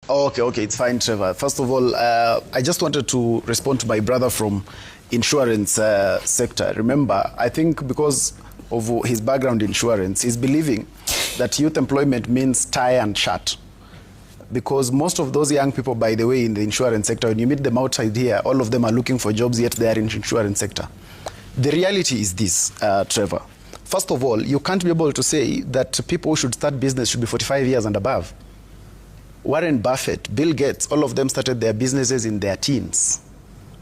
Okay, it's fine, Trevor. First of all, I just wanted to respond to my brother from insurance sector. Remember, I think because of his background in insurance, he's believing that youth employment means tie and shirt. Because most of those young people, by the way, in the insurance sector, when you meet them outside here, all of them are looking for jobs, yet they are in the insurance sector. The reality is this, Trevor. First of all, you can't be able to say that people who should start business should be 45 years and above. Warren Buffett, Bill Gates, all of them started their businesses in their teens.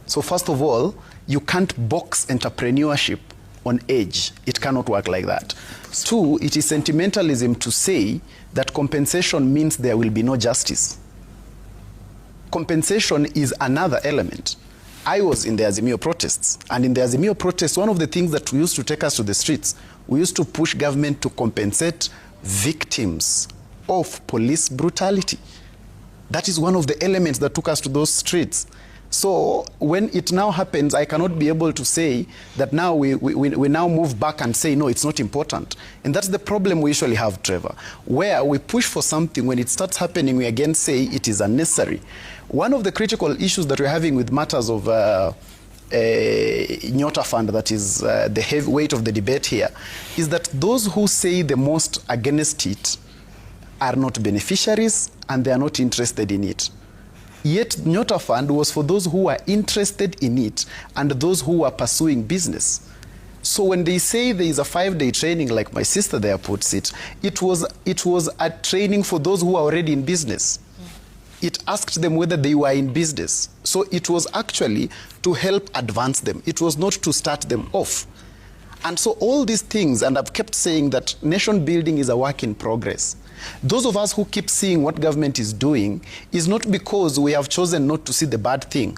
So first of all, you can't box entrepreneurship on age. It cannot work like that. Two, it is sentimentalism to say that compensation means there will be no justice. Compensation is another element. I was in the Azimio protests, and in the Azimio protests, one of the things that used to take us to the streets, we used to push government to compensate victims of police brutality. That is one of the elements that took us to those streets. So when it now happens, I cannot be able to say that now we now move back and say, no, it's not important. And that's the problem we usually have, Trevor, where we push for something, when it starts happening, we again say it is unnecessary. One of the critical issues that we're having with matters of Nyota Fund, that is the heavy weight of the debate here, is that those who say the most against it are not beneficiaries and they are not interested in it. Yet Nyota Fund was for those who are interested in it and those who are pursuing business. So when they say there is a 5-day training, like my sister there puts it, it was a training for those who are already in business. It asked them whether they were in business. So it was actually to help advance them. It was not to start them off. And so all these things, and I've kept saying that nation building is a work in progress. Those of us who keep seeing what government is doing is not because we have chosen not to see the bad thing.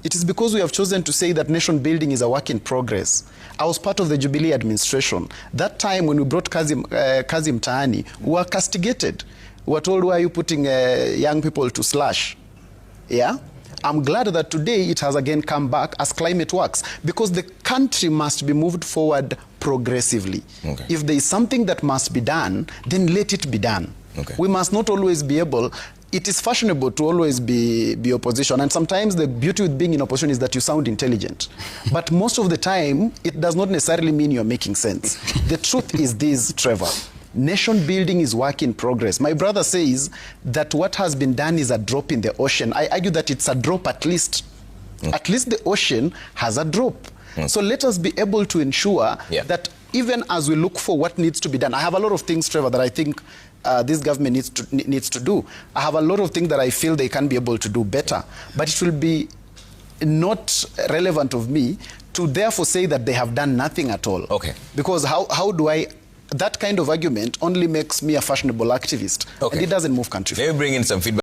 It is because we have chosen to say that nation building is a work in progress. I was part of the Jubilee administration. That time when we brought Kazim Taani, we were castigated. We were told, why are you putting young people to slash? Yeah? I'm glad that today it has again come back as climate works, because the country must be moved forward progressively. Okay. If there is something that must be done, then let it be done. Okay. We must not always be able, it is fashionable to always be opposition, and sometimes the beauty with being in opposition is that you sound intelligent. But most of the time, it does not necessarily mean you're making sense. The truth is this, Trevor. Nation building is work in progress. My brother says that what has been done is a drop in the ocean. I argue that it's a drop at least. At least the ocean has a drop. So let us be able to ensure that even as we look for what needs to be done, I have a lot of things, Trevor, that I think this government needs to do. I have a lot of things that I feel they can be able to do better. But it will be not relevant of me to therefore say that they have done nothing at all. Okay. Because how do I... That kind of argument only makes me a fashionable activist, and it doesn't move country. Let me bring in some feedback.